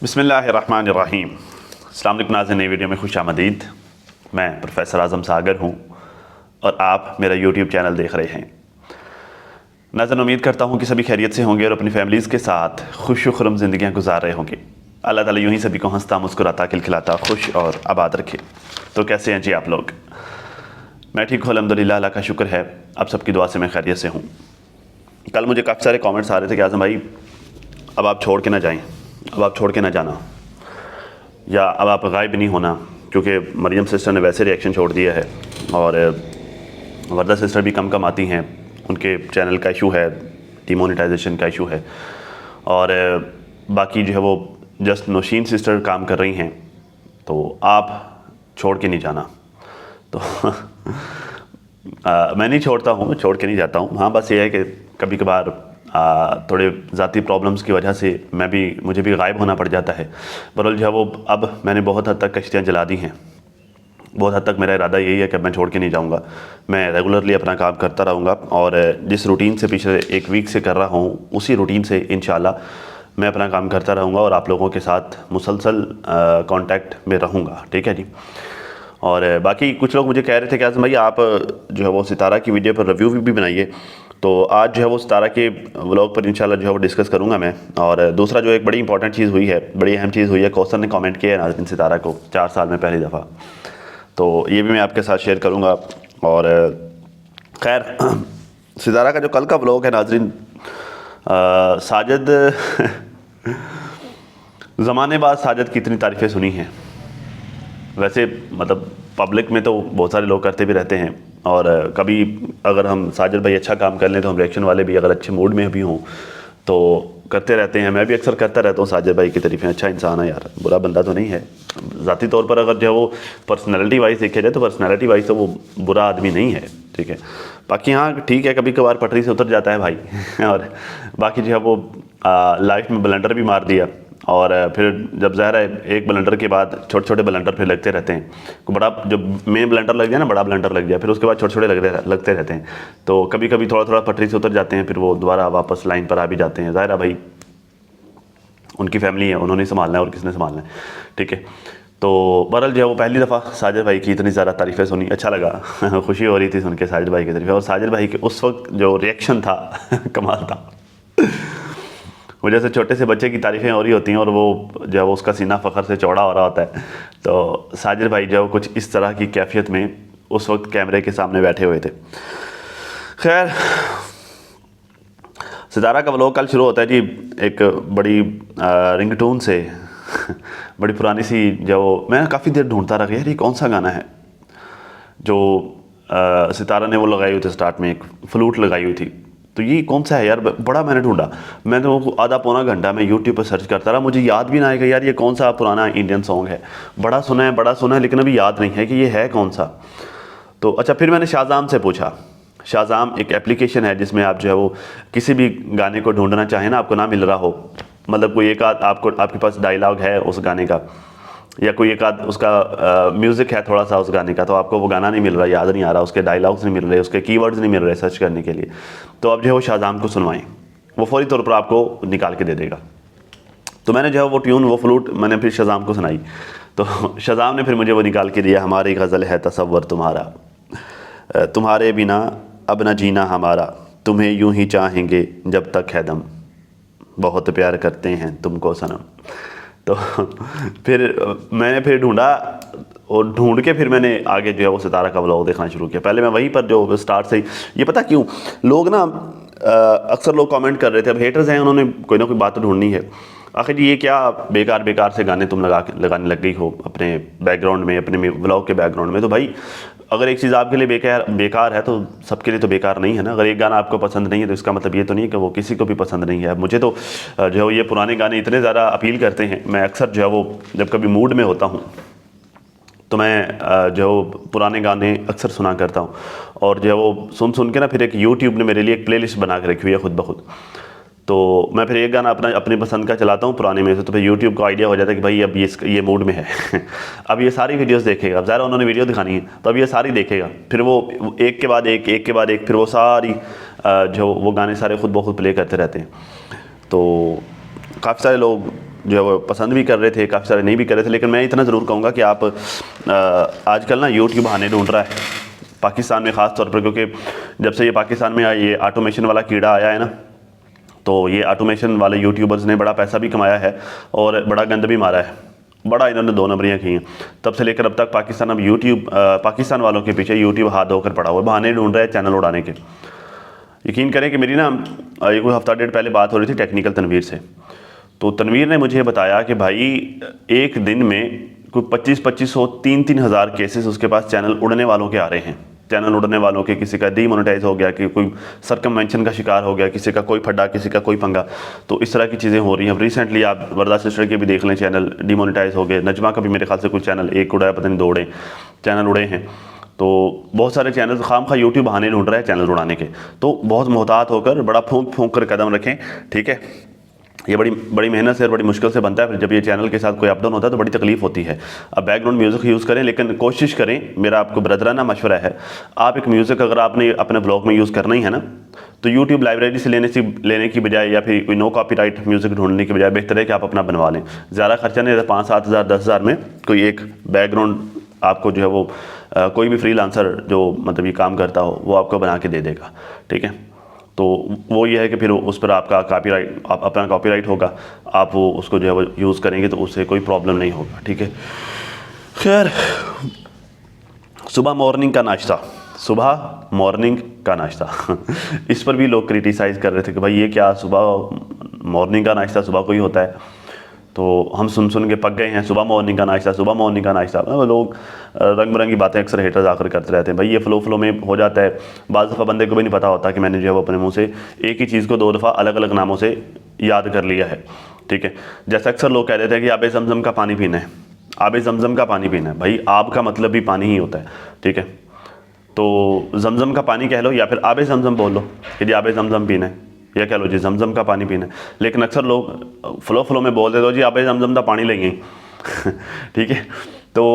بسم اللہ الرحمن الرحیم۔ السلام علیکم ناظرین، نئی ویڈیو میں خوش آمدید۔ میں پروفیسر اعظم ساگر ہوں اور آپ میرا یوٹیوب چینل دیکھ رہے ہیں۔ ناظرین، امید کرتا ہوں کہ سبھی خیریت سے ہوں گے اور اپنی فیملیز کے ساتھ خوش و خرم زندگیاں گزار رہے ہوں گے۔ اللہ تعالیٰ یوں ہی سبھی کو ہنستا مسکراتا کھلکھلاتا خوش اور آباد رکھے۔ تو کیسے ہیں جی آپ لوگ؟ میں ٹھیک ہوں الحمدللہ، اللہ کا شکر ہے، آپ سب کی دعا سے میں خیریت سے ہوں۔ کل مجھے کافی سارے کامنٹس آ رہے تھے کہ اعظم بھائی اب آپ چھوڑ کے نہ جائیں، اب آپ چھوڑ کے نہ جانا، یا اب آپ غائب نہیں ہونا، کیونکہ مریم سسٹر نے ویسے ریئیکشن چھوڑ دیا ہے اور وردہ سسٹر بھی کم آتی ہیں، ان کے چینل کا ایشو ہے، ڈی مونیٹائزیشن کا ایشو ہے، اور باقی جو ہے وہ جسٹ نوشین سسٹر کام کر رہی ہیں، تو آپ چھوڑ کے نہیں جانا۔ تو میں نہیں چھوڑتا ہوں، چھوڑ کے نہیں جاتا ہوں، ہاں بس یہ ہے کہ کبھی کبھار تھوڑے ذاتی پرابلمس کی وجہ سے مجھے بھی غائب ہونا پڑ جاتا ہے۔ برحال جو ہے وہ اب میں نے بہت حد تک کشتیاں جلا دی ہیں، بہت حد تک میرا ارادہ یہی ہے کہ میں چھوڑ کے نہیں جاؤں گا، میں ریگولرلی اپنا کام کرتا رہوں گا، اور جس روٹین سے پچھلے ایک ویک سے کر رہا ہوں اسی روٹین سے انشاءاللہ میں اپنا کام کرتا رہوں گا اور آپ لوگوں کے ساتھ مسلسل کانٹیکٹ میں رہوں گا، ٹھیک ہے جی۔ اور باقی کچھ لوگ مجھے کہہ رہے تھے کہ اعظم بھائی آپ جو ہے وہ ستارہ کی ویڈیو پر ریویو بھی بنائیے، تو آج جو ہے وہ ستارہ کے ولاگ پر انشاءاللہ جو ہے وہ ڈسکس کروں گا میں۔ اور دوسرا جو ایک بڑی امپورٹنٹ چیز ہوئی ہے، بڑی اہم چیز ہوئی ہے، کوثر نے کامنٹ کیا ہے ناظرین ستارہ کو 4 سال میں پہلی دفعہ، تو یہ بھی میں آپ کے ساتھ شیئر کروں گا۔ اور خیر، ستارہ کا جو کل کا ولاگ ہے ناظرین، ساجد زمانے بعد ساجد کی اتنی تعریفیں سنی ہیں، ویسے مطلب پبلک میں تو بہت سارے لوگ کرتے بھی رہتے ہیں، اور کبھی اگر ہم ساجد بھائی اچھا کام کر لیں تو ہم ریئیکشن والے بھی اگر اچھے موڈ میں بھی ہوں تو کرتے رہتے ہیں۔ میں بھی اکثر کرتا رہتا ہوں ساجد بھائی کی تعریفیں، اچھا انسان ہے یار، برا بندہ تو نہیں ہے ذاتی طور پر، اگر جو ہے وہ پرسنالٹی وائز دیکھا جائے تو پرسنالٹی وائز تو وہ برا آدمی نہیں ہے، ٹھیک ہے۔ باقی ہاں ٹھیک ہے، کبھی کبھار پٹری سے اتر جاتا ہے بھائی اور باقی جو ہے وہ لائف میں بلنڈر بھی مار دیا، اور پھر جب ظاہر ہے ایک بلنڈر کے بعد چھوٹے چھوٹے بلنڈر پھر لگتے رہتے ہیں، بڑا جب مین بلنڈر لگ جائے نا، بڑا بلنڈر لگ جائے، پھر اس کے بعد چھوٹے چھوٹے لگتے رہتے ہیں، تو کبھی کبھی تھوڑا تھوڑا پٹری سے اتر جاتے ہیں، پھر وہ دوبارہ واپس لائن پر آ بھی جاتے ہیں۔ ظاہر ہے بھائی ان کی فیملی ہے، انہوں نے سنبھالنا ہے اور کس نے سنبھالنا ہے، ٹھیک ہے۔ تو بہرحال جو ہے وہ پہلی دفعہ ساجد بھائی کی اتنی زیادہ تعریفیں سنی، اچھا لگا، خوشی ہو رہی تھی سن کے ساجد بھائی کی تعریفیں، اور ساجد بھائی کے اس وقت جو ریئیکشن تھا کمال تھا۔ وہ جیسے چھوٹے سے بچے کی تعریفیں ہو رہی ہوتی ہیں اور وہ جو ہے وہ اس کا سینہ فخر سے چوڑا ہو رہا ہوتا ہے، تو ساجد بھائی جو ہے کچھ اس طرح کی کیفیت میں اس وقت کیمرے کے سامنے بیٹھے ہوئے تھے۔ خیر، ستارہ کا ولاگ کل شروع ہوتا ہے جی ایک بڑی رنگ ٹون سے بڑی پرانی سی، جو میں کافی دیر ڈھونڈتا رہا یار یہ کون سا گانا ہے جو ستارہ نے وہ لگائی ہوئی تھی، سٹارٹ میں ایک فلوٹ لگائی ہوئی تھی، تو یہ کون سا ہے یار، بڑا میں نے ڈھونڈا، میں نے وہ آدھا پونا گھنٹہ میں یوٹیوب پر سرچ کرتا رہا، مجھے یاد بھی نہ آئے گا یار یہ کون سا پرانا انڈین سانگ ہے، بڑا سنا ہے لیکن ابھی یاد نہیں ہے کہ یہ ہے کون سا۔ تو اچھا، پھر میں نے شازام سے پوچھا، شازام ایک اپلیکیشن ہے جس میں آپ جو ہے وہ کسی بھی گانے کو ڈھونڈنا چاہیں نا، آپ کو نہ مل رہا ہو، مطلب کوئی ایک آدھ آپ کے پاس ڈائلاگ ہے اس گانے کا، یا کوئی ایک آدھ اس کا میوزک ہے تھوڑا سا اس گانے کا، تو آپ کو وہ گانا نہیں مل رہا، یاد نہیں آ رہا، اس کے ڈائلاگز نہیں مل رہے، اس کے کی ورڈز نہیں مل رہے سرچ کرنے کے لیے، تو اب جو ہے وہ شازام کو سنوائیں، وہ فوری طور پر آپ کو نکال کے دے دے گا۔ تو میں نے جو ہے وہ ٹیون، وہ فلوٹ میں نے پھر شازام کو سنائی، تو شازام نے پھر مجھے وہ نکال کے دیا، ہماری غزل ہے تصور تمہارا، تمہارے بنا اب نہ جینا ہمارا، تمہیں یوں ہی چاہیں گے جب تک ہے دم، بہت پیار کرتے ہیں تم کو صنم۔ تو پھر میں نے پھر ڈھونڈا، اور ڈھونڈ کے پھر میں نے آگے جو ہے وہ ستارہ کا ولاگ دیکھنا شروع کیا۔ پہلے میں وہیں پر جو سٹارٹ سے ہی، یہ پتہ کیوں لوگ نا اکثر لوگ کامنٹ کر رہے تھے، اب ہیٹرز ہیں، انہوں نے کوئی نہ کوئی بات تو ڈھونڈنی ہے، آخر جی یہ کیا بیکار سے گانے تم لگانے لگ گئی ہو اپنے بیک گراؤنڈ میں، اپنے ولاگ کے بیک گراؤنڈ میں۔ تو بھائی اگر ایک چیز آپ کے لیے بیکار ہے تو سب کے لیے تو بیکار نہیں ہے نا، اگر ایک گانا آپ کو پسند نہیں ہے تو اس کا مطلب یہ تو نہیں ہے کہ وہ کسی کو بھی پسند نہیں ہے۔ مجھے تو جو ہے وہ یہ پرانے گانے اتنے زیادہ اپیل کرتے ہیں، میں اکثر جو ہے وہ جب کبھی موڈ میں ہوتا ہوں تو میں جو ہے وہ پرانے گانے اکثر سنا کرتا ہوں، اور جو ہے وہ سن کے نا پھر ایک یوٹیوب نے میرے لیے ایک پلے لسٹ بنا کے رکھی ہوئی ہے خود بخود، تو میں پھر ایک گانا اپنی پسند کا چلاتا ہوں پرانے میں سے، تو پھر یوٹیوب کو آئیڈیا ہو جاتا ہے کہ بھائی اب یہ موڈ میں ہے اب یہ ساری ویڈیوز دیکھے گا، اب ظاہر انہوں نے ویڈیو دکھانی ہے تو اب یہ ساری دیکھے گا، پھر وہ ایک کے بعد ایک پھر وہ ساری جو وہ گانے سارے خود بخود پلے کرتے رہتے ہیں۔ تو کافی سارے لوگ جو ہے وہ پسند بھی کر رہے تھے, کافی سارے نہیں بھی کر رہے تھے. لیکن میں اتنا ضرور کہوں گا کہ آپ آج کل نا یوٹیوب بہانے ڈھونڈ رہا ہے پاکستان میں خاص طور پر, کیونکہ جب سے یہ پاکستان میں یہ آٹومیشن والا کیڑا آیا ہے نا, تو یہ آٹومیشن والے یوٹیوبرز نے بڑا پیسہ بھی کمایا ہے اور بڑا گند بھی مارا ہے, بڑا انہوں نے 2 نمبریاں کی ہیں. تب سے لے کر اب تک پاکستان اب پاکستان والوں کے پیچھے یوٹیوب ہاتھ دھو کر پڑا ہوا ہے, بہانے ڈھونڈ رہے ہیں چینل اڑانے کے. یقین کریں کہ میری نا یہ کوئی ہفتہ ڈیڑھ پہلے بات ہو رہی تھی ٹیکنیکل تنویر سے, تو تنویر نے مجھے بتایا کہ بھائی ایک دن میں کوئی 2500 3,000 کیسز اس کے پاس چینل اڑنے والوں کے آ رہے ہیں. چینل اڑنے والوں کے, کسی کا ڈی مونیٹائز ہو گیا, کہ کوئی سرکموینشن کا شکار ہو گیا, کسی کا کوئی پھڈا, کسی کا کوئی پنگا, تو اس طرح کی چیزیں ہو رہی ہیں. اب ریسنٹلی آپ وردہ سسٹر کے بھی دیکھ لیں, چینل ڈی مونیٹائز ہو گئے. نجمہ کا بھی میرے خیال سے کوئی چینل ایک اڑا ہے, پتہ نہیں 2 اڑے چینل اڑے ہیں. تو بہت سارے چینل خام خواہ یوٹیوب بہانے ڈھونڈ رہے ہیں چینل اڑانے کے. تو بہت محتاط ہو کر, بڑا پھونک پھونک کر قدم رکھیں, ٹھیک ہے. یہ بڑی محنت سے اور بڑی مشکل سے بنتا ہے. پھر جب یہ چینل کے ساتھ کوئی اپ ڈاؤن ہوتا ہے تو بڑی تکلیف ہوتی ہے. اب بیک گراؤنڈ میوزک یوز کریں, لیکن کوشش کریں, میرا آپ کو برادرانہ مشورہ ہے, آپ ایک میوزک اگر آپ نے اپنے بلاگ میں یوز کرنا ہی ہے نا, تو یوٹیوب لائبریری سے لینے کی بجائے, یا پھر کوئی نو کاپی رائٹ میوزک ڈھونڈنے کی بجائے بہتر ہے کہ آپ اپنا بنوا لیں. زیادہ خرچہ نہیں رہتا, 5-7 ہزار 10 ہزار میں کوئی ایک بیک گراؤنڈ آپ کو جو ہے وہ کوئی بھی فری لانسر جو مطلب یہ کام کرتا ہو وہ آپ کو بنا کے دے دے گا, ٹھیک ہے. تو وہ یہ ہے کہ پھر اس پر آپ کا کاپی رائٹ, اپنا کاپی رائٹ ہوگا, آپ وہ اس کو جو ہے وہ یوز کریں گے تو اس سے کوئی پرابلم نہیں ہوگا, ٹھیک ہے. خیر, صبح مارننگ کا ناشتہ اس پر بھی لوگ کریٹیسائز کر رہے تھے کہ بھائی یہ کیا صبح مارننگ کا ناشتہ صبح کو ہی ہوتا ہے. تو ہم سن کے پک گئے ہیں, صبح مارننگ کا ناشتہ. لوگ رنگ برنگی باتیں اکثر ہیٹرز آ کر کرتے رہتے ہیں. بھائی یہ فلو میں ہو جاتا ہے. بعض دفعہ بندے کو بھی نہیں پتہ ہوتا کہ میں نے جو ہے وہ اپنے منہ سے ایک ہی چیز کو 2 دفعہ الگ الگ ناموں سے یاد کر لیا ہے, ٹھیک ہے. جیسے اکثر لوگ کہہ دیتے ہیں کہ آب زمزم کا پانی پینا ہے, آب زمزم کا پانی پینا ہے. بھائی آب کا مطلب بھی پانی ہی ہوتا ہے, ٹھیک ہے. تو زمزم کا پانی کہہ لو, یا پھر آب زمزم بول لو کہ جی آب زمزم پینا ہے, یا کہہ لو جی زمزم کا پانی پینا ہے. لیکن اکثر لوگ فلو میں بول دیتے ہو جی آب زمزم کا پانی لیں گے ٹھیک ہے. تو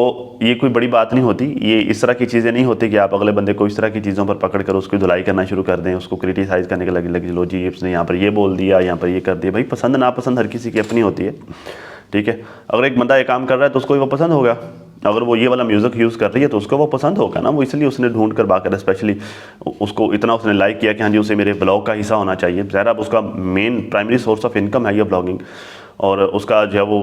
یہ کوئی بڑی بات نہیں ہوتی. یہ اس طرح کی چیزیں نہیں ہوتی کہ آپ اگلے بندے کو اس طرح کی چیزوں پر پکڑ کر اس کی دھلائی کرنا شروع کر دیں, اس کو کریٹیسائز کرنے کے لگے لو جی اس نے یہاں پر یہ بول دیا, یہاں پر یہ کر دیا. بھائی پسند ناپسند ہر کسی کی اپنی ہوتی ہے, ٹھیک ہے. اگر ایک بندہ یہ کام کر رہا ہے تو اس کو وہ پسند ہوگا, اگر وہ یہ والا میوزک یوز کر رہی ہے تو اس کو وہ پسند ہوگا نا. وہ اس لیے اس نے ڈھونڈ کر باقاعدہ اسپیشلی اس کو اتنا اس نے لائک کیا کہ ہاں جی اسے میرے بلاگ کا حصہ ہونا چاہیے. ظاہر اب اس کا مین پرائمری سورس آف انکم ہے یہ بلاگنگ, اور اس کا جو ہے وہ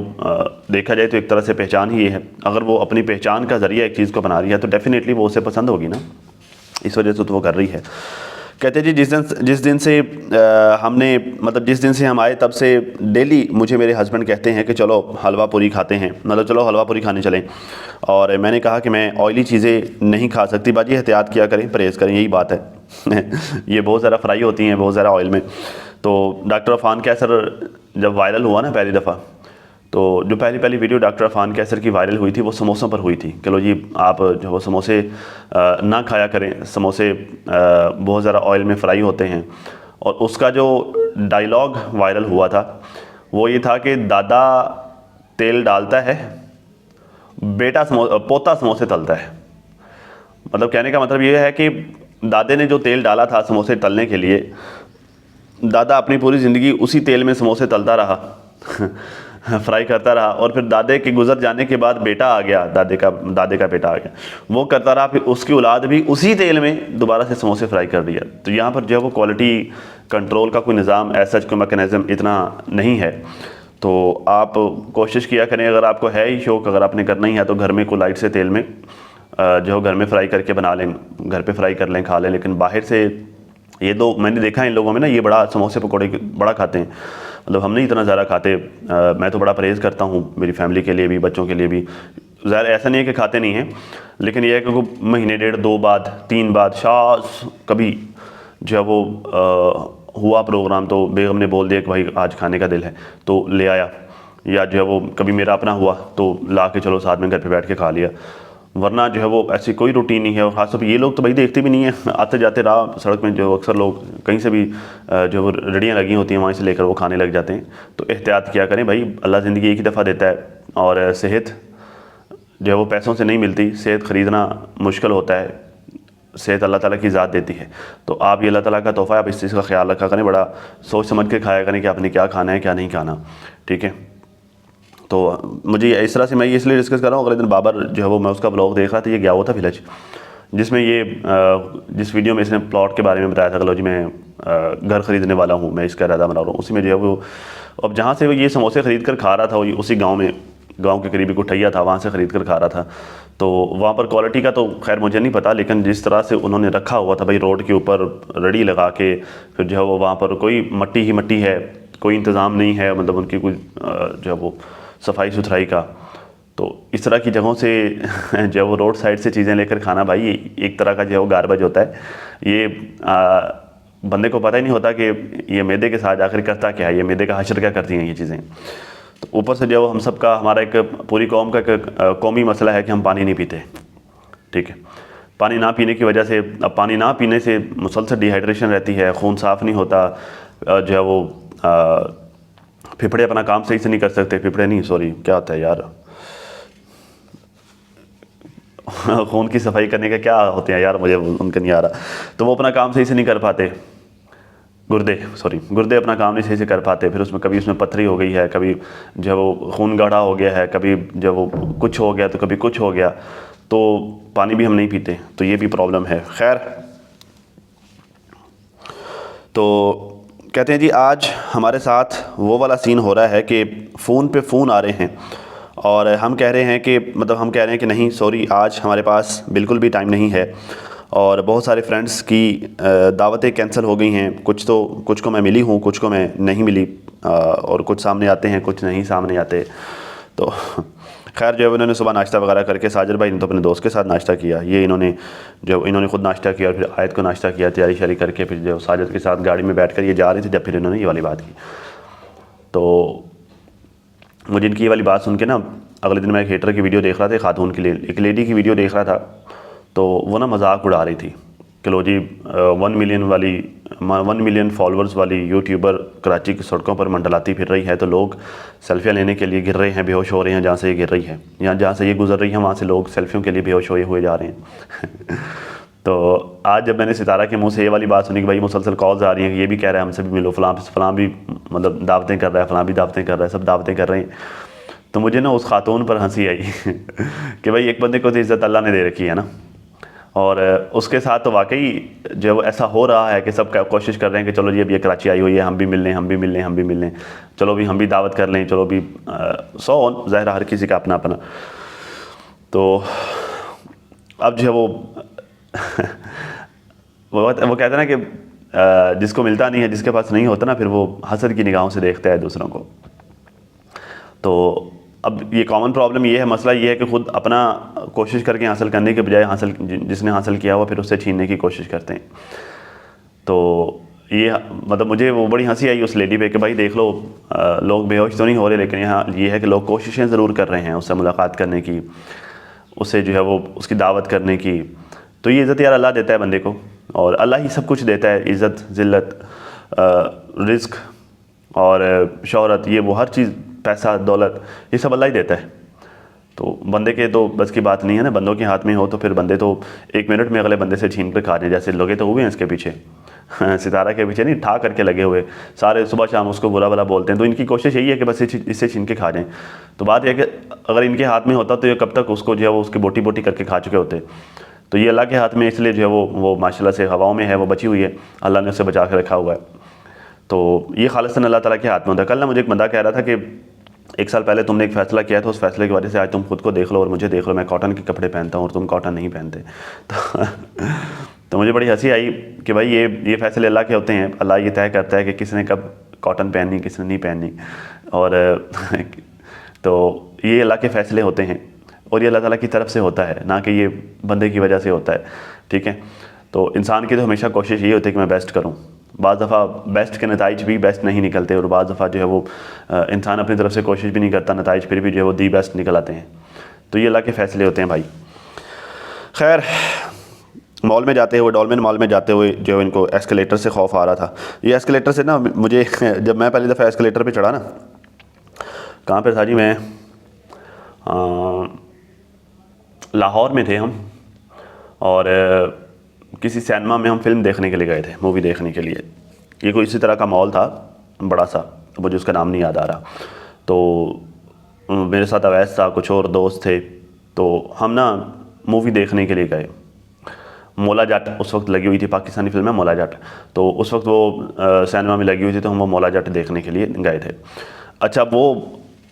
دیکھا جائے تو ایک طرح سے پہچان ہی یہ ہے. اگر وہ اپنی پہچان کا ذریعہ ایک چیز کو بنا رہی ہے تو ڈیفینیٹلی وہ اسے پسند ہوگی نا, اس وجہ سے تو وہ کر رہی ہے. کہتے جی جس دن سے ہم آئے تب سے ڈیلی مجھے میرے ہسبینڈ کہتے ہیں کہ چلو حلوہ پوری کھاتے ہیں, مطلب چلو حلوہ پوری کھانے چلیں. اور میں نے کہا کہ میں آئلی چیزیں نہیں کھا سکتی. باجی احتیاط کیا کریں, پرہیز کریں, یہی بات ہے یہ بہت زیادہ فرائی ہوتی ہیں, بہت زیادہ آئل میں. تو ڈاکٹر عفان کیسر جب وائرل ہوا نا پہلی دفعہ, تو جو پہلی ویڈیو ڈاکٹر عفان کیسر کی وائرل ہوئی تھی وہ سموسوں پر ہوئی تھی کہ لو جی آپ جو وہ سموسے نہ کھایا کریں, سموسے بہت زیادہ آئل میں فرائی ہوتے ہیں. اور اس کا جو ڈائیلاگ وائرل ہوا تھا وہ یہ تھا کہ دادا تیل ڈالتا ہے, پوتا سموسے تلتا ہے. مطلب کہنے کا مطلب یہ ہے کہ دادے نے جو تیل ڈالا تھا سموسے تلنے کے لیے, دادا اپنی پوری زندگی اسی تیل میں سموسے تلتا رہا فرائی کرتا رہا. اور پھر دادے کے گزر جانے کے بعد بیٹا آ گیا, دادے کا بیٹا آ گیا, وہ کرتا رہا, پھر اس کی اولاد بھی اسی تیل میں دوبارہ سے سموسے فرائی کر دیا. تو یہاں پر جو ہے وہ کوالٹی کنٹرول کا کوئی نظام ایسا کوئی میکینزم اتنا نہیں ہے. تو آپ کوشش کیا کریں, اگر آپ کو ہے ہی شوق, اگر آپ نے کرنا ہی ہے تو گھر میں کوئی لائٹ سے تیل میں جو گھر میں فرائی کر کے بنا لیں, گھر پہ فرائی کر لیں, کھا لیں. لیکن باہر سے یہ دو میں نے دیکھا ان لوگوں میں نا, یہ بڑا سموسے پکوڑے بڑا کھاتے ہیں. مطلب ہم نہیں اتنا زیادہ کھاتے, میں تو بڑا پرہیز کرتا ہوں, میری فیملی کے لیے بھی, بچوں کے لیے بھی. ظاہر ایسا نہیں ہے کہ کھاتے نہیں ہیں, لیکن یہ ہے کہ مہینے 1.5 2 بعد 3 بعد شاذ کبھی جو ہے وہ ہوا پروگرام تو بیگم نے بول دیا کہ بھائی آج کھانے کا دل ہے تو لے آیا, یا جو ہے وہ کبھی میرا اپنا ہوا تو لا کے چلو ساتھ میں گھر پہ بیٹھ کے کھا لیا. ورنہ جو ہے وہ ایسی کوئی روٹین نہیں ہے. اور خاص طور پہ یہ لوگ تو بھائی دیکھتے بھی نہیں ہیں, آتے جاتے راہ سڑک میں جو اکثر لوگ کہیں سے بھی جو وہ ریڑیاں لگی ہوتی ہیں وہیں سے لے کر وہ کھانے لگ جاتے ہیں. تو احتیاط کیا کریں بھائی, اللہ زندگی ایک ہی دفعہ دیتا ہے, اور صحت جو ہے وہ پیسوں سے نہیں ملتی, صحت خریدنا مشکل ہوتا ہے, صحت اللہ تعالیٰ کی ذات دیتی ہے. تو آپ یہ اللہ تعالیٰ کا تحفہ ہے, آپ اس چیز کا خیال رکھا کریں, بڑا سوچ سمجھ کے کھایا کریں کہ آپ نے کیا کھانا ہے کیا نہیں کھانا, ٹھیک ہے. تو مجھے اس طرح سے میں یہ اس لیے ڈسکس کر رہا ہوں. اگلے دن بابر جو ہے وہ میں اس کا بلاگ دیکھ رہا تھا, یہ گیا ہوا تھا ولیج, جس میں یہ جس ویڈیو میں اس نے پلاٹ کے بارے میں بتایا تھا کہ لو جی میں گھر خریدنے والا ہوں, میں اس کا ارادہ بنا رہا ہوں. اسی میں جو ہے وہ اب جہاں سے وہ یہ سموسے خرید کر کھا رہا تھا, وہ اسی گاؤں کے قریب کوٹھیا تھا, وہاں سے خرید کر کھا رہا تھا. تو وہاں پر کوالٹی کا تو خیر مجھے نہیں پتا, لیکن جس طرح سے انہوں نے رکھا ہوا تھا بھائی روڈ کے اوپر رڑی لگا کے, پھر جو ہے وہ وہاں پر کوئی مٹی ہی مٹی ہے, کوئی انتظام نہیں ہے, مطلب ان کی کوئی جو ہے وہ صفائی ستھرائی کا. تو اس طرح کی جگہوں سے جو ہے وہ روڈ سائڈ سے چیزیں لے کر کھانا بھائی ایک طرح کا جو ہے وہ گاربیج ہوتا ہے. یہ بندے کو پتہ ہی نہیں ہوتا کہ یہ معدے کے ساتھ آخر کرتا کیا ہے, یہ معدے کا حشر کیا کرتی ہیں یہ چیزیں. تو اوپر سے جو ہے ہم سب کا, ہمارا ایک پوری قوم کا ایک قومی مسئلہ ہے کہ ہم پانی نہیں پیتے. ٹھیک ہے, پانی نہ پینے کی وجہ سے, اب پانی نہ پینے سے مسلسل ڈی ہائیڈریشن رہتی ہے, خون صاف نہیں ہوتا, جو ہے وہ پھپھڑے اپنا کام صحیح سے نہیں کر سکتے, پھپھڑے نہیں سوری کیا ہوتا ہے یار, خون کی صفائی کرنے کا کیا ہوتے ہیں یار, مجھے ان کا نہیں آ رہا. تو وہ اپنا کام صحیح سے نہیں کر پاتے, گردے اپنا کام نہیں صحیح سے کر پاتے. پھر اس میں پتھری ہو گئی ہے, کبھی جو ہے وہ خون گاڑھا ہو گیا ہے, کبھی جو وہ کچھ ہو گیا تو کبھی کچھ ہو گیا, تو پانی بھی ہم نہیں پیتے, تو یہ بھی پرابلم ہے. خیر, تو کہتے ہیں جی آج ہمارے ساتھ وہ والا سین ہو رہا ہے کہ فون پہ فون آ رہے ہیں, اور ہم کہہ رہے ہیں کہ ہم کہہ رہے ہیں کہ نہیں سوری آج ہمارے پاس بالکل بھی ٹائم نہیں ہے, اور بہت سارے فرینڈس کی دعوتیں کینسل ہو گئی ہیں. کچھ کو میں ملی ہوں, کچھ کو میں نہیں ملی, اور کچھ سامنے آتے ہیں, کچھ نہیں سامنے آتے. تو خیر جو ہے انہوں نے صبح ناشتہ وغیرہ کر کے, ساجد بھائی نے تو اپنے دوست کے ساتھ ناشتہ کیا, یہ انہوں نے خود ناشتہ کیا, اور پھر آیت کو ناشتہ کیا تیاری شیاری کر کے, پھر جو ساجد کے ساتھ گاڑی میں بیٹھ کر یہ جا رہے تھے, جب پھر انہوں نے یہ والی بات کی. تو مجھے ان کی یہ والی بات سن کے نا, اگلے دن میں ایک ہیٹر کی ویڈیو دیکھ رہا تھا, خاتون کے لیے ایک لیڈی کی ویڈیو دیکھ رہا تھا, تو وہ نا مذاق اڑا رہی تھی کہ لو جی 1 ملین فالورز والی یوٹیوبر کراچی کی سڑکوں پر منڈلاتی پھر رہی ہے, تو لوگ سیلفیاں لینے کے لیے گر رہے ہیں, بے ہوش ہو رہے ہیں جہاں سے یہ گر رہی ہے, یا جہاں سے یہ گزر رہی ہے وہاں سے لوگ سیلفیوں کے لیے بے ہوش ہوئے جا رہے ہیں. تو آج جب میں نے ستارہ کے منہ سے یہ والی بات سنی کہ بھائی مسلسل کالز آ رہی ہیں کہ یہ بھی کہہ رہا ہے ہم سے بھی ملو, فلاں بھی مطلب دعوتیں کر رہا ہے, فلاں بھی دعوتیں کر رہا ہے, سب دعوتیں کر رہے ہیں, تو مجھے نا اس خاتون پر ہنسی آئی کہ بھائی ایک بندے کو تو عزت اللہ نے دے رکھی ہے نا, اور اس کے ساتھ تو واقعی جو وہ ایسا ہو رہا ہے کہ سب کوشش کر رہے ہیں کہ چلو جی اب یہ کراچی آئی ہوئی ہے, ہم بھی مل لیں, چلو بھی ہم بھی دعوت کر لیں, چلو بھی ظاہر ہر کسی کا اپنا اپنا. تو اب جو ہے وہ کہتے ہیں نا کہ جس کو ملتا نہیں ہے, جس کے پاس نہیں ہوتا نا, پھر وہ حسد کی نگاہوں سے دیکھتا ہے دوسروں کو. تو اب یہ کامن پرابلم یہ ہے, مسئلہ یہ ہے کہ خود اپنا کوشش کر کے حاصل کرنے کے بجائے جس نے حاصل کیا ہوا پھر اس سے چھیننے کی کوشش کرتے ہیں. تو یہ مطلب مجھے وہ بڑی ہنسی آئی اس لیڈی پہ کہ بھائی دیکھ لو, لوگ بے ہوش تو نہیں ہو رہے, لیکن یہاں یہ ہے کہ لوگ کوششیں ضرور کر رہے ہیں اس سے ملاقات کرنے کی, اس سے جو ہے وہ اس کی دعوت کرنے کی. تو یہ عزت یار اللہ دیتا ہے بندے کو, اور اللہ ہی سب کچھ دیتا ہے, عزت, ذلت, رزق اور شہرت, یہ وہ ہر چیز, پیسہ, دولت, یہ سب اللہ ہی دیتا ہے. تو بندے کے تو بس کی بات نہیں ہے نا, بندوں کے ہاتھ میں ہو تو پھر بندے تو 1 منٹ میں اگلے بندے سے چھین کر کھا جائیں, جیسے لوگے تو ہوئے ہیں اس کے پیچھے, ستارہ کے پیچھے نہیں, ٹھا کر کے لگے ہوئے سارے, صبح شام اس کو برا بلا بولتے ہیں. تو ان کی کوشش یہی ہے کہ بس اس سے چھین کے کھا جائیں. تو بات یہ ہے کہ اگر ان کے ہاتھ میں ہوتا تو یہ کب تک اس کو جو ہے وہ اس کی بوٹی بوٹی کر کے کھا چکے ہوتے. تو یہ اللہ کے ہاتھ میں, اس لیے جو ہے وہ ماشاءاللہ سے ہواؤں میں ہے, وہ بچی ہوئی ہے, اللہ نے اسے بچا کے رکھا ہوا ہے. تو یہ خالصاً اللہ تعالیٰ کے ہاتھ میں ہوتا ہے. کل نا مجھے ایک بندہ کہہ رہا تھا کہ 1 سال پہلے تم نے ایک فیصلہ کیا تھا, اس فیصلے کی وجہ سے آج تم خود کو دیکھ لو اور مجھے دیکھ لو, میں کاٹن کے کپڑے پہنتا ہوں اور تم کاٹن نہیں پہنتے. تو مجھے بڑی ہنسی آئی کہ بھائی یہ فیصلے اللہ کے ہوتے ہیں, اللہ یہ طے کرتا ہے کہ کس نے کب کاٹن پہننی, کس نے نہیں پہننی, اور تو یہ اللہ کے فیصلے ہوتے ہیں, اور یہ اللہ تعالیٰ کی طرف سے ہوتا ہے, نہ کہ یہ بندے کی وجہ سے ہوتا ہے. ٹھیک ہے, تو انسان کی تو ہمیشہ کوشش یہ ہوتی ہے کہ میں بیسٹ کروں. بعض دفعہ بیسٹ کے نتائج بھی بیسٹ نہیں نکلتے, اور بعض دفعہ جو ہے وہ انسان اپنی طرف سے کوشش بھی نہیں کرتا, نتائج پھر بھی جو ہے وہ دی بیسٹ نکل آتے ہیں. تو یہ اللہ کے فیصلے ہوتے ہیں بھائی. خیر, مال میں جاتے ہوئے, ڈولمن مال میں جاتے ہوئے جو ہے ان کو ایسکلیٹر سے خوف آ رہا تھا. یہ ایسکلیٹر سے نا مجھے, جب میں پہلی دفعہ ایسکلیٹر پہ چڑھا نا, کہاں پہ تھا جی, میں لاہور میں تھے ہم, اور کسی سینما میں ہم فلم دیکھنے کے لیے گئے تھے, مووی دیکھنے کے لیے. یہ کوئی اسی طرح کا مال تھا بڑا سا, مجھے اس کا نام نہیں یاد آ رہا. تو میرے ساتھ اویس تھا، کچھ اور دوست تھے، تو ہم نا مووی دیکھنے کے لیے گئے. مولا جٹ اس وقت لگی ہوئی تھی، پاکستانی فلم ہے مولا جٹ، تو اس وقت وہ سینما میں لگی ہوئی تھی، تو ہم وہ مولا جٹ دیکھنے کے لیے گئے تھے. اچھا وہ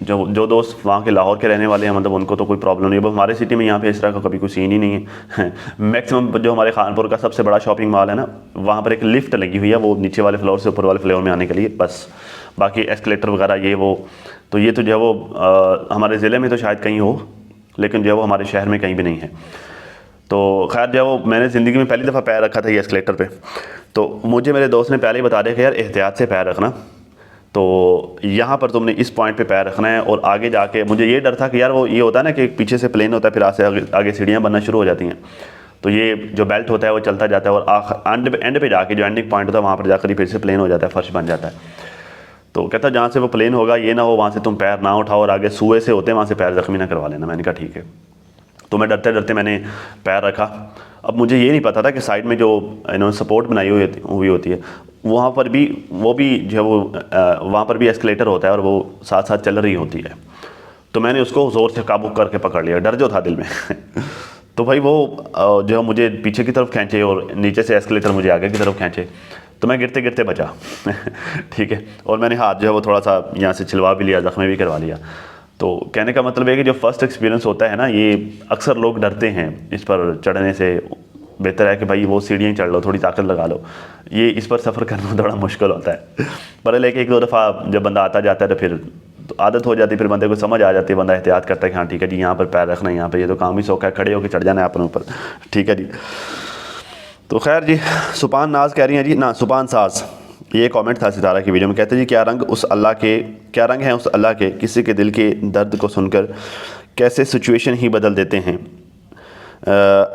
جو دوست وہاں کے لاہور کے رہنے والے ہیں، مطلب ان کو تو کوئی پرابلم نہیں ہے. ہمارے سٹی میں یہاں پہ اس طرح کا کبھی کوئی سین ہی نہیں ہے. میکسیمم جو ہمارے خانپور کا سب سے بڑا شاپنگ مال ہے نا، وہاں پر ایک لفٹ لگی ہوئی ہے، وہ نیچے والے فلور سے اوپر والے فلور میں آنے کے لیے، بس باقی ایسکلیٹر وغیرہ یہ وہ. تو یہ تو جو ہے وہ ہمارے ضلع میں تو شاید کہیں ہو، لیکن جو ہے وہ ہمارے شہر میں کہیں بھی نہیں ہے. تو خیر جو ہے وہ میں نے زندگی میں پہلی دفعہ پیر رکھا تھا یہ ایسکلیٹر پہ، تو مجھے میرے دوست نے پہلے ہی بتا دیا کہ یار احتیاط سے پیر رکھنا، تو یہاں پر تم نے اس پوائنٹ پہ پیر رکھنا ہے. اور آگے جا کے مجھے یہ ڈر تھا کہ یار وہ یہ ہوتا ہے نا کہ پیچھے سے پلین ہوتا ہے، پھر آگے سیڑھیاں بننا شروع ہو جاتی ہیں، تو یہ جو بیلٹ ہوتا ہے وہ چلتا جاتا ہے، اور اینڈ پہ جا کے جو اینڈنگ پوائنٹ ہوتا ہے وہاں پر جا کر ہی پھر سے پلین ہو جاتا ہے، فرش بن جاتا ہے. تو کہتا جہاں سے وہ پلین ہوگا یہ نہ ہو وہاں سے تم پیر نہ اٹھاؤ، اور آگے سوئے سے ہوتے ہیں وہاں سے پیر زخمی نہ کروا لینا. میں نے کہا ٹھیک ہے. تو میں ڈرتے ڈرتے میں نے پیر رکھا. اب مجھے یہ نہیں پتا تھا کہ سائڈ میں جو انہوں نے سپورٹ بنائی ہوئی ہوتی ہے وہاں پر بھی وہ بھی جو ہے وہ وہاں پر بھی ایسکلیٹر ہوتا ہے، اور وہ ساتھ ساتھ چل رہی ہوتی ہے. تو میں نے اس کو زور سے قابو کر کے پکڑ لیا، ڈر جو تھا دل میں. تو بھائی وہ جو ہے مجھے پیچھے کی طرف کھینچے اور نیچے سے ایسکلیٹر مجھے آگے کی طرف کھینچے، تو میں گرتے گرتے بچا. ٹھیک ہے. اور میں نے ہاتھ جو ہے وہ تھوڑا سا یہاں سے چھلوا بھی لیا، زخمی بھی کروا لیا. تو کہنے کا مطلب ہے کہ جو فرسٹ ایکسپیرینس ہوتا ہے نا، یہ اکثر لوگ ڈرتے ہیں اس پر چڑھنے سے. بہتر ہے کہ بھائی وہ سیڑھیاں چڑھ لو، تھوڑی طاقت لگا لو. یہ اس پر سفر کرنا تھوڑا مشکل ہوتا ہے، پر لیکن ایک دو دفعہ جب بندہ آتا جاتا ہے تو پھر عادت ہو جاتی ہے، پھر بندے کو سمجھ آ جاتی ہے، بندہ احتیاط کرتا ہے کہ ہاں ٹھیک ہے جی یہاں پر پیر رکھنا ہے، یہاں پہ یہ تو کام ہی سوکھا ہے، کھڑے ہو کے چڑھ جانا ہے اپنے اوپر. ٹھیک ہے جی. تو خیر جی، سبحان ناز کہہ رہی ہیں جی، نہ سبحان ساز، یہ کامنٹ تھا ستارہ کی ویڈیو میں. کہتے ہیں جی کیا رنگ ہیں اس اللہ کے، کسی کے دل کے درد کو سن کر کیسے سچویشن ہی بدل دیتے ہیں.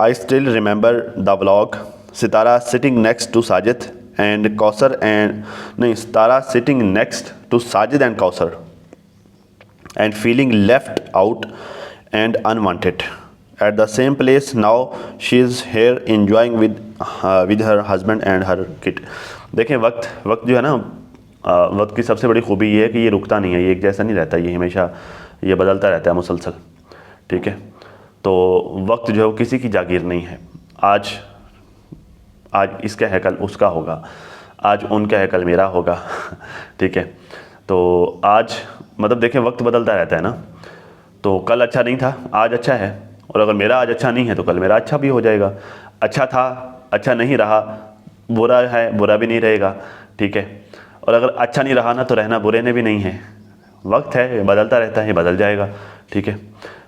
I still remember the vlog. ستارہ sitting next to Sajid and Kausar ستارہ sitting next to Sajid and Kausar and feeling left out and unwanted at the same place. Now she is here enjoying with her husband and her kid. دیکھیں وقت جو ہے نا، وقت کی سب سے بڑی خوبی یہ ہے کہ یہ رکتا نہیں ہے، یہ ایک جیسا نہیں رہتا، یہ ہمیشہ یہ بدلتا رہتا ہے مسلسل. ٹھیک ہے. تو وقت جو ہے وہ کسی کی جاگیر نہیں ہے. آج اس کا ہے کل اس کا ہوگا، آج ان کا ہے کل میرا ہوگا. ٹھیک ہے. تو آج مطلب دیکھیں وقت بدلتا رہتا ہے نا، تو کل اچھا نہیں تھا آج اچھا ہے، اور اگر میرا آج اچھا نہیں ہے تو کل میرا اچھا بھی ہو جائے گا. اچھا تھا اچھا نہیں رہا، برا ہے برا بھی نہیں رہے گا. ٹھیک ہے. اور اگر اچھا نہیں رہا نا تو رہنا برے نے بھی نہیں ہے. وقت ہے بدلتا رہتا ہے، بدل جائے گا. ٹھیک ہے.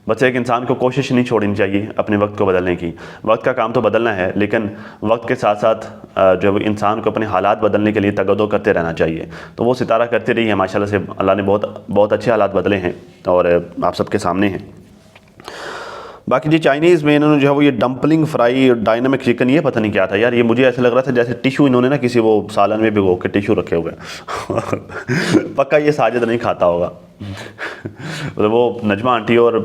بس ایک انسان کو کوشش نہیں چھوڑنی چاہیے اپنے وقت کو بدلنے کی. وقت کا کام تو بدلنا ہے، لیکن وقت کے ساتھ ساتھ جو انسان کو اپنے حالات بدلنے کے لیے تگدو کرتے رہنا چاہیے. تو وہ ستارہ کرتے رہی ہے، ماشاءاللہ سے اللہ نے بہت اچھے حالات بدلے ہیں اور آپ سب کے سامنے ہیں. باقی جی چائنیز میں انہوں نے جو ہے وہ یہ ڈمپلنگ فرائی ڈائنامک چکن، یہ پتہ نہیں کیا تھا یار. یہ مجھے ایسے لگ رہا تھا جیسے ٹیشو انہوں نے نا کسی وہ سالن میں بھگو کے ٹیشو رکھے ہوئے ہیں. پکا یہ ساجد نہیں کھاتا ہوگا. وہ نجمہ آنٹی اور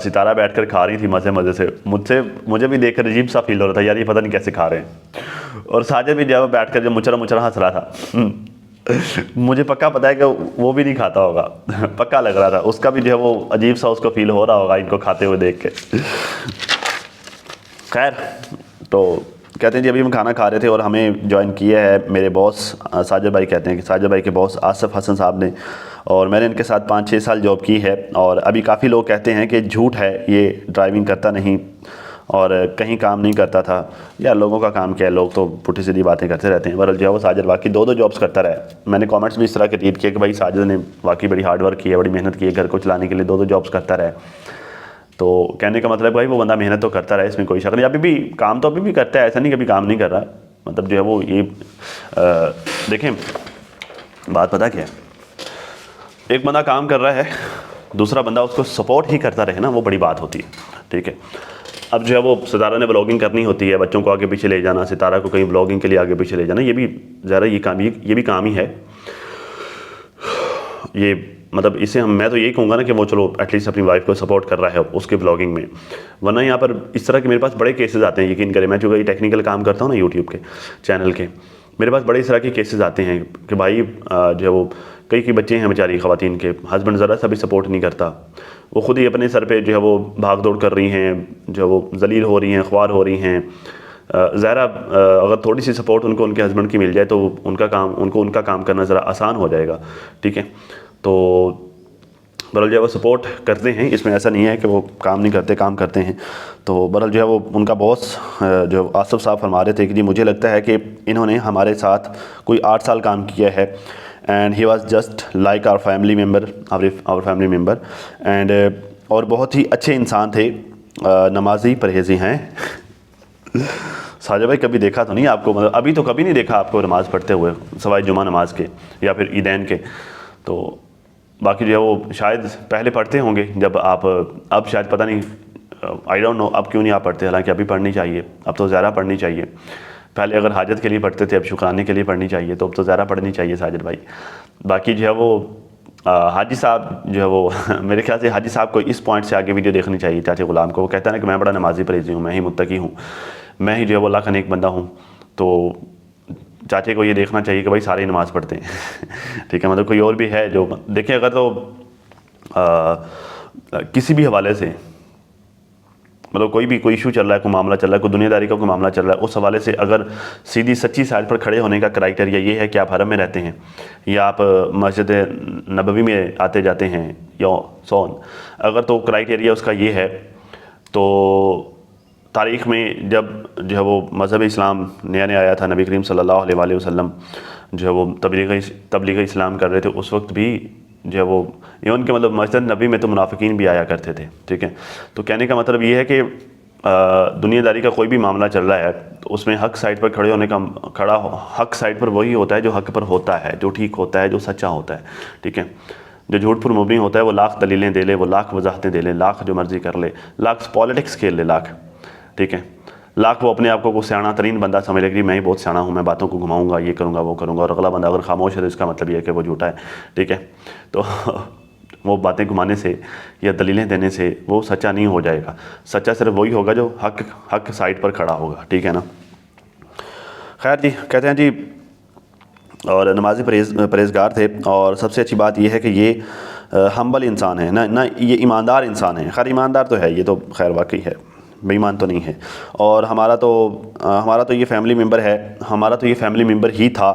ستارہ بیٹھ کر کھا رہی تھی مزے سے. مجھے بھی دیکھ کر عجیب سا فیل ہو رہا تھا یار، یہ پتہ نہیں کیسے کھا رہے ہیں. اور ساجد بھی جب بیٹھ کر جب مچرا ہنس رہا تھا. مجھے پکا پتا ہے کہ وہ بھی نہیں کھاتا ہوگا، پکا لگ رہا تھا اس کا بھی جو ہے وہ عجیب سا اس کو فیل ہو رہا ہوگا ان کو کھاتے ہوئے دیکھ کے. خیر تو کہتے ہیں جی ابھی ہم کھانا کھا رہے تھے اور ہمیں جوائن کیا ہے میرے باس ساجد بھائی. کہتے ہیں کہ ساجد بھائی کے باس آصف حسن صاحب نے، اور میں نے ان کے ساتھ 5-6 سال جاب کی ہے. اور ابھی کافی لوگ کہتے ہیں کہ جھوٹ ہے، یہ ڈرائیونگ کرتا نہیں اور کہیں کام نہیں کرتا تھا. یار لوگوں کا کام کیا ہے، لوگ تو پٹھی سیدھی باتیں کرتے رہتے ہیں. ورل جو ہے وہ ساجد واقعی 2 جابس کرتا رہا ہے. میں نے کامنٹس بھی اس طرح کے ریڈ کیے کہ بھائی ساجد نے واقعی بڑی ہارڈ ورک کی ہے، بڑی محنت کی ہے، گھر کو چلانے کے لیے 2 جابس کرتا رہا ہے. تو کہنے کا مطلب بھائی وہ بندہ محنت تو کرتا رہا ہے، اس میں کوئی شک نہیں. ابھی بھی کام تو ابھی بھی کرتا ہے، ایسا نہیں کبھی کام نہیں کر رہا. مطلب جو ہے وہ یہ دیکھیں بات پتہ کیا ہے، ایک بندہ کام کر رہا ہے دوسرا بندہ اس کو سپورٹ ہی کرتا رہے نا، وہ بڑی بات ہوتی ہے. ٹھیک ہے. اب جو ہے وہ ستارہ نے بلاگنگ کرنی ہوتی ہے، بچوں کو آگے پیچھے لے جانا، ستارہ کو کہیں بلاگنگ کے لیے آگے پیچھے لے جانا، یہ بھی ذرا یہ بھی کام ہی ہے. یہ مطلب اسے میں تو یہی کہوں گا نا کہ وہ چلو ایٹ لیسٹ اپنی وائف کو سپورٹ کر رہا ہے اس کے بلاگنگ میں. ورنہ یہاں پر اس طرح کے میرے پاس بڑے کیسز آتے ہیں، یقین کریں. میں چونکہ یہ ٹیکنیکل کام کرتا ہوں نا یوٹیوب کے چینل کے، میرے پاس بڑے اس طرح کے کیسز آتے ہیں کہ بھائی جو ہے وہ کئی بچے ہیں بیچاری خواتین کے، ہسبینڈ ذرا سا بھی سپورٹ نہیں کرتا. وہ خود ہی اپنے سر پہ جو ہے وہ بھاگ دوڑ کر رہی ہیں، جو وہ ذلیل ہو رہی ہیں، خوار ہو رہی ہیں. ظاہرا اگر تھوڑی سی سپورٹ ان کو ان کے ہسبینڈ کی مل جائے تو ان کا کام کرنا ذرا آسان ہو جائے گا. ٹھیک ہے، تو بہرحال جو ہے وہ سپورٹ کرتے ہیں، اس میں ایسا نہیں ہے کہ وہ کام نہیں کرتے، کام کرتے ہیں. تو بہرحال جو ہے وہ ان کا باس جو آصف صاحب فرما رہے تھے کہ جی مجھے لگتا ہے کہ انہوں نے ہمارے ساتھ کوئی 8 سال کام کیا ہے، and he was just like our family member and اور بہت ہی اچھے انسان تھے، نمازی پرہیزی ہیں. ساجد بھائی کبھی دیکھا تو نہیں آپ کو، مطلب ابھی تو کبھی نہیں دیکھا آپ کو نماز پڑھتے ہوئے سوائے جمعہ نماز کے یا پھر عیدین کے. تو باقی جو ہے وہ شاید پہلے پڑھتے ہوں گے جب آپ، اب شاید پتہ نہیں، آئی ڈونٹ نو اب کیوں نہیں آپ پڑھتے، حالانکہ ابھی پڑھنی چاہیے، اب تو زیادہ پڑھنی چاہیے. پہلے اگر حاجت کے لیے پڑھتے تھے، اب شکرانے کے لیے پڑھنی چاہیے، تو اب تو زیادہ پڑھنی چاہیے ساجد بھائی. باقی جو ہے وہ حاجی صاحب جو ہے وہ میرے خیال سے حاجی صاحب کو اس پوائنٹ سے آگے ویڈیو دیکھنی چاہیے چاچے غلام کو. وہ کہتا ہے نا کہ میں بڑا نمازی پرہیزی ہوں، میں ہی متقی ہوں، میں ہی جو ہے وہ اللہ کا نیک بندہ ہوں. تو چاچے کو یہ دیکھنا چاہیے کہ بھائی سارے نماز پڑھتے ہیں. ٹھیک ہے، مطلب کوئی اور بھی ہے جو دیکھیں، اگر تو کسی بھی حوالے سے مطلب کوئی ایشو چل رہا ہے، کوئی معاملہ چل رہا ہے، کوئی دنیا داری کا کوئی معاملہ چل رہا ہے، اس حوالے سے اگر سیدھی سچی سائڈ پر کھڑے ہونے کا کرائٹیریا یہ ہے کہ آپ حرم میں رہتے ہیں یا آپ مسجد نبوی میں آتے جاتے ہیں یا سون، اگر تو کرائٹیریا اس کا یہ ہے، تو تاریخ میں جب جو ہے وہ مذہب اسلام نیا نیا آیا تھا، نبی کریم صلی اللہ علیہ وآلہ وسلم جو ہے وہ تبلیغ اسلام کر رہے تھے، اس وقت بھی جو ہے وہ ایون کہ مطلب مسجد نبی میں تو منافقین بھی آیا کرتے تھے. ٹھیک ہے، تو کہنے کا مطلب یہ ہے کہ دنیا داری کا کوئی بھی معاملہ چل رہا ہے تو اس میں حق سائڈ پر کھڑے ہونے کا حق سائڈ پر وہی ہوتا ہے جو حق پر ہوتا ہے، جو ٹھیک ہوتا ہے، جو سچا ہوتا ہے. ٹھیک ہے، جو جھوٹ پر مبنی ہوتا ہے وہ لاکھ دلیلیں دے لے، وہ لاکھ وضاحتیں دے لے، لاکھ جو مرضی کر لے، لاکھ پالیٹکس کھیل لے، لاکھ. ٹھیک ہے، لاکھ وہ اپنے آپ کو سیاح ترین بندہ سمجھ لے کہ میں ہی بہت سیاح ہوں، میں باتوں کو گھماؤں گا، یہ کروں گا، وہ کروں گا، اور اگلا بندہ اگر خاموش ہے تو اس کا مطلب یہ ہے کہ وہ جھوٹا ہے. ٹھیک ہے، تو وہ باتیں گھمانے سے یا دلیلیں دینے سے وہ سچا نہیں ہو جائے گا. سچا صرف وہی ہوگا جو حق سائڈ پر کھڑا ہوگا. ٹھیک ہے نا. خیر جی، کہتے ہیں جی اور نمازی پرہیزگار تھے، اور سب سے اچھی بات یہ ہے کہ یہ ہمبل انسان ہے، نہ یہ ایماندار انسان ہے. خیر ایماندار تو ہے، یہ تو خیر واقعی ہے، بے ایمان تو نہیں ہے. اور ہمارا تو یہ فیملی ممبر ہے، ہمارا تو یہ فیملی ممبر ہی تھا،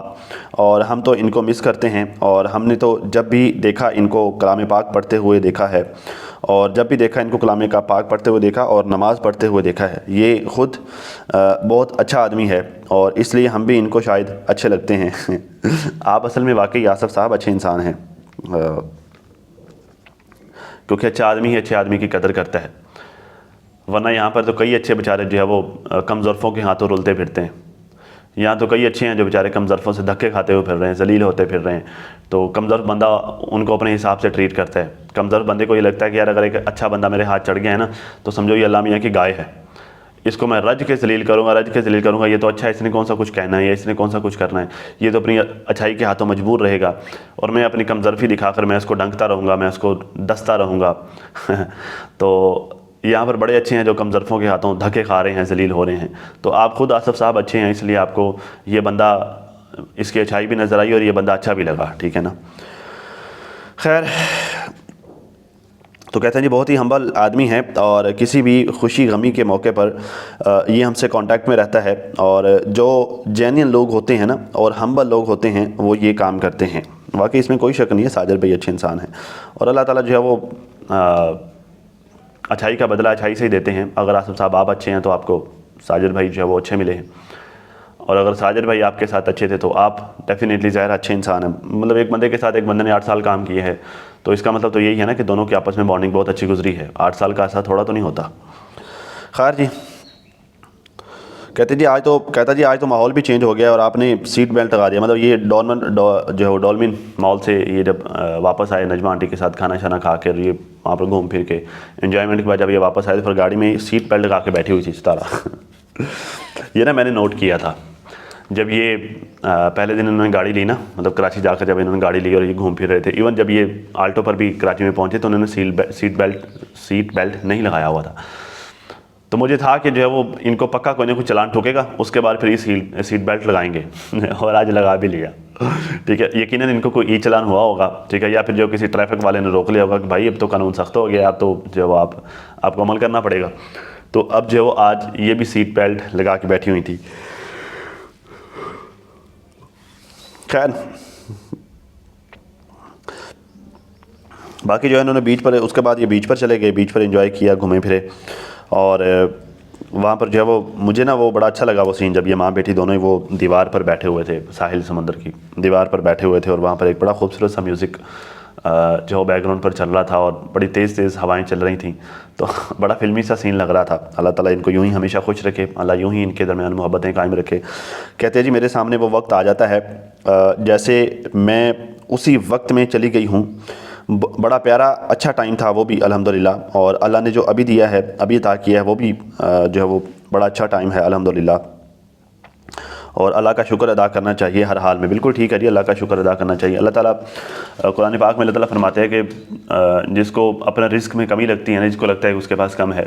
اور ہم تو ان کو مس کرتے ہیں. اور ہم نے تو جب بھی دیکھا ان کو کلام پاک پڑھتے ہوئے دیکھا ہے، اور جب بھی دیکھا ان کو کلام کا پاک پڑھتے ہوئے دیکھا اور نماز پڑھتے ہوئے دیکھا ہے. یہ خود بہت اچھا آدمی ہے، اور اس لیے ہم بھی ان کو شاید اچھے لگتے ہیں. آپ اصل میں واقعی آصف صاحب اچھے انسان ہیں، کیونکہ اچھا آدمی ہی اچھے آدمی کی قدر کرتا ہے. ورنہ یہاں پر تو کئی اچھے بیچارے جو ہے وہ کم ظرفوں کے ہاتھوں رولتے پھرتے ہیں. یہاں تو کئی اچھے ہیں جو بیچارے کم ظرفوں سے دھکے کھاتے ہوئے پھر رہے ہیں، ذلیل ہوتے پھر رہے ہیں. تو کم ظرف بندہ ان کو اپنے حساب سے ٹریٹ کرتا ہے. کم ظرف بندے کو یہ لگتا ہے کہ یار اگر ایک اچھا بندہ میرے ہاتھ چڑھ گیا ہے نا تو سمجھو یہ اللہ میاں کی گائے ہے، اس کو میں رج کے ذلیل کروں گا، یہ تو اچھا ہے، اس نے کون سا کچھ کہنا ہے یا اس نے کون سا کچھ کرنا ہے، یہ تو اپنی اچھائی کے ہاتھوں مجبور رہے گا، اور میں اپنی کم ظرفی دکھا کر میں اس کو ڈنکتا رہوں گا، میں اس کو ڈستا رہوں گا. تو یہاں پر بڑے اچھے ہیں جو کم ظرفوں کے ہاتھوں دھکے کھا رہے ہیں، ذلیل ہو رہے ہیں. تو آپ خود آصف صاحب اچھے ہیں، اس لیے آپ کو یہ بندہ، اس کی اچھائی بھی نظر آئی اور یہ بندہ اچھا بھی لگا. ٹھیک ہے نا. خیر، تو کہتے ہیں جی بہت ہی ہمبل آدمی ہے، اور کسی بھی خوشی غمی کے موقع پر یہ ہم سے کانٹیکٹ میں رہتا ہے. اور جو جینین لوگ ہوتے ہیں نا اور ہمبل لوگ ہوتے ہیں وہ یہ کام کرتے ہیں. واقعی اس میں کوئی شک نہیں ہے، ساجد بھائی اچھے انسان ہیں، اور اللہ تعالیٰ جو ہے وہ اچھائی کا بدلہ اچھائی سے ہی دیتے ہیں. اگر آصف صاحب آپ اچھے ہیں تو آپ کو ساجد بھائی جو ہے وہ اچھے ملے ہیں، اور اگر ساجد بھائی آپ کے ساتھ اچھے تھے تو آپ ڈیفینیٹلی ظاہر اچھے انسان ہیں. مطلب ایک بندے کے ساتھ ایک بندے نے 8 سال کام کیے ہے تو اس کا مطلب تو یہی ہے نا کہ دونوں کی آپس میں بانڈنگ بہت اچھی گزری ہے. 8 سال کا ایسا تھوڑا تو نہیں ہوتا. خیر جی، کہتا جی آج تو ماحول بھی چینج ہو گیا اور آپ نے سیٹ بیلٹ لگا دیا. مطلب یہ جو ہے ڈولمن مال سے یہ جب واپس آئے نجمہ آنٹی کے ساتھ کھانا شانا کھا کے، یہ وہاں پر گھوم پھر کے انجوائمنٹ کے بعد جب یہ واپس آئے تو پھر گاڑی میں سیٹ بیلٹ لگا کے بیٹھی ہوئی تھی ستارہ. یہ نا میں نے نوٹ کیا تھا جب یہ پہلے دن انہوں نے گاڑی لی نا، مطلب کراچی جا کر جب انہوں نے گاڑی لی اور یہ گھوم پھر رہے تھے، ایون جب یہ آلٹو پر بھی کراچی میں پہنچے تو انہوں نے سیٹ بیلٹ نہیں لگایا ہوا تھا. تو مجھے تھا کہ جو ہے وہ ان کو پکا کوئی نہ کوئی چلان ٹھوکے گا، اس کے بعد پھر یہ سیٹ بیلٹ لگائیں گے. اور آج لگا بھی لیا. ٹھیک ہے، یقیناً ان کو کوئی ای چلان ہوا ہوگا، ٹھیک ہے، یا پھر جو کسی ٹریفک والے نے روک لیا ہوگا کہ بھائی اب تو قانون سخت ہو گیا، اب تو جو آپ کو عمل کرنا پڑے گا. تو اب جو آج یہ بھی سیٹ بیلٹ لگا کے بیٹھی ہوئی تھی. خیر باقی جو ہے انہوں نے بیچ پر، اس کے بعد یہ بیچ پر چلے گئے، بیچ پر انجوائے کیا، گھومے پھرے. اور وہاں پر جو ہے وہ مجھے نا وہ بڑا اچھا لگا وہ سین، جب یہ ماں بیٹی دونوں ہی وہ دیوار پر بیٹھے ہوئے تھے، ساحل سمندر کی دیوار پر بیٹھے ہوئے تھے، اور وہاں پر ایک بڑا خوبصورت سا میوزک جو بیک گراؤنڈ پر چل رہا تھا، اور بڑی تیز تیز ہوائیں چل رہی تھیں. تو بڑا فلمی سا سین لگ رہا تھا. اللہ تعالیٰ ان کو یوں ہی ہمیشہ خوش رکھے، اللہ یوں ہی ان کے درمیان محبتیں قائم رکھے. کہتے ہیں جی میرے سامنے وہ وقت آ جاتا ہے جیسے میں اسی وقت میں چلی گئی ہوں. بڑا پیارا اچھا ٹائم تھا وہ بھی الحمدللہ، اور اللہ نے جو ابھی دیا ہے، ابھی عطا کیا ہے، وہ بھی جو ہے وہ بڑا اچھا ٹائم ہے الحمدللہ. اور اللہ کا شکر ادا کرنا چاہیے ہر حال میں. بالکل ٹھیک ہے جی، اللہ کا شکر ادا کرنا چاہیے. اللہ تعالیٰ قرآن پاک میں اللہ تعالیٰ فرماتے ہیں کہ جس کو اپنا رزق میں کمی لگتی ہے نا، جس کو لگتا ہے کہ اس کے پاس کم ہے،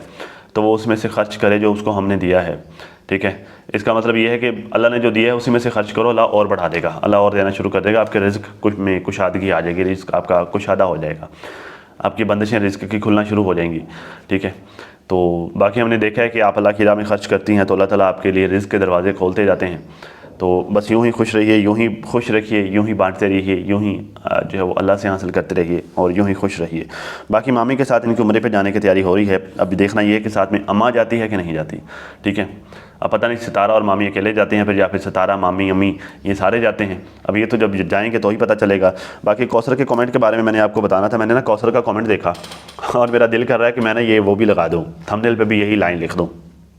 تو وہ اس میں سے خرچ کرے جو اس کو ہم نے دیا ہے. ٹھیک ہے، اس کا مطلب یہ ہے کہ اللہ نے جو دیا ہے اسی میں سے خرچ کرو، اللہ اور بڑھا دے گا، اللہ اور دینا شروع کر دے گا. آپ کے رزق میں کشادگی آ جائے گی، رزق آپ کا کشادہ ہو جائے گا، آپ کی بندشیں رزق کی کھلنا شروع ہو جائیں گی. ٹھیک ہے، تو باقی ہم نے دیکھا ہے کہ آپ اللہ کی راہ میں خرچ کرتی ہیں تو اللہ تعالیٰ آپ کے لیے رزق کے دروازے کھولتے جاتے ہیں. تو بس یوں ہی خوش رہیے، یوں ہی خوش رکھیے، یوں ہی بانٹتے رہیے، یوں ہی جو ہے وہ اللہ سے حاصل کرتے رہیے، اور یوں ہی خوش رہیے. باقی مامی کے ساتھ ان کی عمرے پہ جانے کی تیاری ہو رہی ہے. اب دیکھنا یہ ہے کہ ساتھ میں اماں جاتی ہے کہ نہیں جاتی. ٹھیک ہے، اب پتہ نہیں ستارہ اور مامی اکیلے جاتے ہیں پھر، یا پھر ستارہ، مامی، امی یہ سارے جاتے ہیں. اب یہ تو جب جائیں گے تو ہی پتہ چلے گا. باقی کوثر کے کامنٹ کے بارے میں نے آپ کو بتانا تھا. میں نے نا کوثر کا کامنٹ دیکھا اور میرا دل کر رہا ہے کہ میں نے یہ وہ بھی لگا دوں، تھمب نیل پہ بھی یہی لائن لکھ دوں،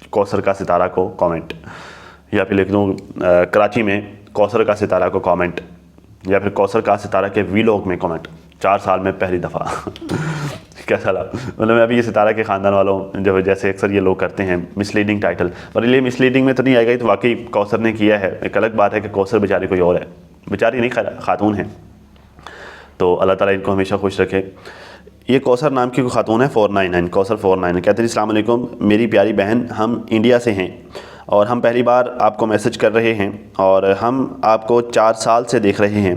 کوثر کا ستارہ کو کامنٹ، یا پھر لکھ دوں کراچی میں کوثر کا ستارہ کو کامنٹ، یا پھر کوثر کا ستارہ کے ویلوگ میں کامنٹ، 4 سال میں پہلی دفعہ. کیسا لگا؟ مطلب میں ابھی یہ ستارہ کے خاندان والوں جو جیسے اکثر یہ لوگ کرتے ہیں مس لیڈنگ ٹائٹل، پر یہ مس لیڈنگ میں تو نہیں آئے گا، تو واقعی کوثر نے کیا ہے. ایک الگ بات ہے کہ کوثر بیچاری کوئی اور ہے، بیچاری نہیں، خاتون ہے. تو اللہ تعالیٰ ان کو ہمیشہ خوش رکھے. یہ کوثر نام کی کوئی خاتون ہے، 499 کوثر 499 کہتے ہیں السلام علیکم میری پیاری بہن، ہم انڈیا سے ہیں اور ہم پہلی بار آپ کو میسج کر رہے ہیں، اور ہم آپ کو 4 سال سے دیکھ رہے ہیں.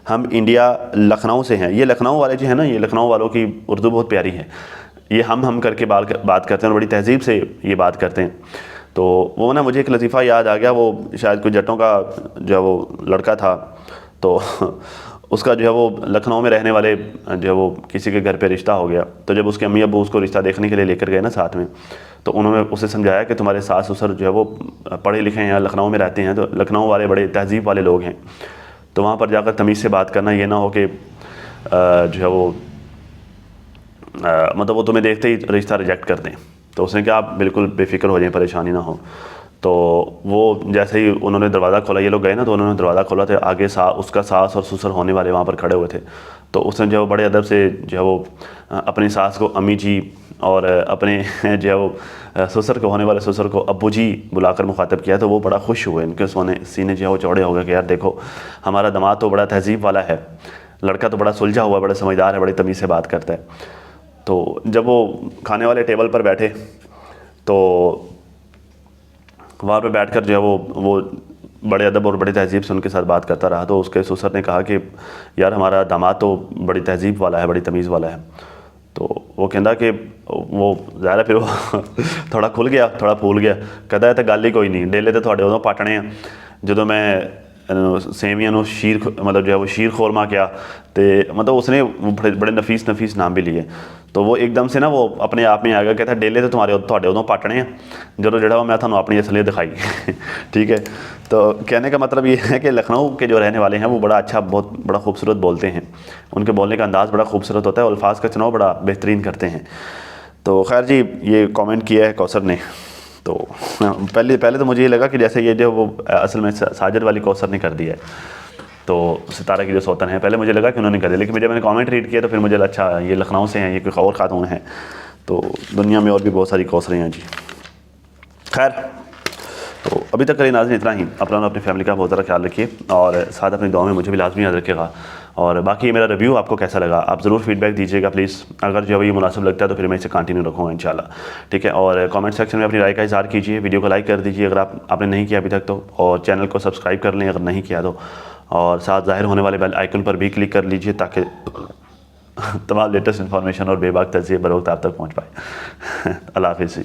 ہم انڈیا لکھنؤ سے ہیں. یہ لکھنؤ والے جو ہیں نا، یہ لکھنؤ والوں کی اردو بہت پیاری ہے. یہ ہم کر کے بات کرتے ہیں اور بڑی تہذیب سے یہ بات کرتے ہیں. تو وہ نا مجھے ایک لطیفہ یاد آ گیا، وہ شاید کوئی جٹوں کا جو ہے وہ لڑکا تھا، تو اس کا جو ہے وہ لکھنؤ میں رہنے والے جو ہے وہ کسی کے گھر پہ رشتہ ہو گیا. تو جب اس کے امی ابو اس کو رشتہ دیکھنے کے لیے لے کر گئے نا ساتھ میں، تو انہوں نے اسے سمجھایا کہ تمہارے ساس سسر جو ہے وہ پڑھے لکھے ہیں، لکھنؤ میں رہتے ہیں، تو لکھنؤ والے بڑے تہذیب والے لوگ ہیں، تو وہاں پر جا کر تمیز سے بات کرنا، یہ نہ ہو کہ جو ہے وہ مطلب وہ تمہیں دیکھتے ہی رشتہ ریجیکٹ کر دیں. تو اس نے کہا آپ بالکل بے فکر ہو جائیں، پریشانی نہ ہو. تو وہ جیسے ہی انہوں نے دروازہ کھولا، یہ لوگ گئے نا، تو انہوں نے دروازہ کھولا تھا، آگے اس کا ساس اور سسر ہونے والے وہاں پر کھڑے ہوئے تھے. تو اس نے جو ہے بڑے ادب سے جو ہے وہ اپنی ساس کو امی جی، اور اپنے جو ہے وہ سسر کو ہونے والے سسر کو ابو جی بلا کر مخاطب کیا. تو وہ بڑا خوش ہوئے، ان کے سینے جو ہے وہ چوڑے ہو گئے کہ یار دیکھو ہمارا داماد تو بڑا تہذیب والا ہے، لڑکا تو بڑا سلجھا ہوا ہے، بڑا سمجھدار ہے، بڑی تمیز سے بات کرتا ہے. تو جب وہ کھانے والے ٹیبل پر بیٹھے تو وہاں پہ بیٹھ کر جو ہے وہ بڑے ادب اور بڑی تہذیب سے ان کے ساتھ بات کرتا رہا. تو اس کے سسر نے کہا کہ یار ہمارا داماد تو بڑی تہذیب والا ہے، بڑی تمیز والا ہے. تو وہ کہندا کہ وہ ظاہر ہے پھر وہ تھوڑا کھل گیا، تھوڑا پھول گیا. کہتا ہے تو گل ہی کوئی نہیں، ڈیلے تو تھوڑے ادوں پاٹنے ہیں جدوں میں سیویاں نو شیر مطلب جو ہے وہ شیر خورما کیا، تے مطلب اس نے بڑے نفیس نام بھی لیے. تو وہ ایک دم سے نا وہ اپنے آپ میں آ گیا، کہتا ہے ڈیلے تو تھوڑے ادوں پاٹنے ہیں جدوں جڑا وہ میں تھانوں اپنی اصلیت دکھائی. ٹھیک ہے، تو کہنے کا مطلب یہ ہے کہ لکھنؤ کے جو رہنے والے ہیں وہ بڑا اچھا، بہت بڑا خوبصورت بولتے ہیں، ان کے بولنے کا انداز بڑا خوبصورت ہوتا ہے، اور الفاظ کا چناؤ بڑا بہترین کرتے ہیں. تو خیر جی یہ کامنٹ کیا ہے کوثر نے. تو پہلے تو مجھے یہ لگا کہ جیسے یہ جو وہ اصل میں ساجد والی کوثر نے کر دیا ہے، تو ستارہ کی جو سوتن ہے، پہلے مجھے لگا کہ انہوں نے کر دیا، لیکن جب میں نے کامنٹ ریڈ کیا تو پھر مجھے اچھا یہ لکھنؤ سے ہیں، یہ کوئی اور خاتون ہیں. تو دنیا میں اور بھی بہت ساری کوثریں ہیں جی. خیر تو ابھی تک کری ناظرین اتنا ہی. اپنا اپنی فیملی کا بہت زیادہ خیال رکھیے، اور ساتھ اپنی دعاؤں میں مجھے بھی لازمی یاد رکھے گا. اور باقی میرا ریویو آپ کو کیسا لگا آپ ضرور فیڈ بیک دیجیے گا پلیز. اگر جو یہ مناسب لگتا ہے تو پھر میں اسے کنٹینیو رکھوں گا انشاءاللہ. ٹھیک ہے، اور کامنٹ سیکشن میں اپنی رائے کا اظہار کیجیے، ویڈیو کو لائک کر دیجیے اگر آپ نے نہیں کیا ابھی تک تو، اور چینل کو سبسکرائب کر لیں اگر نہیں کیا تو. اور ساتھ ظاہر ہونے والے بیل آئیکن پر بھی کلک کر لیجئے تاکہ تمام لیٹسٹ انفارمیشن اور بے باک تجزیے بروقت آپ تک پہنچ پائے. اللہ حافظ.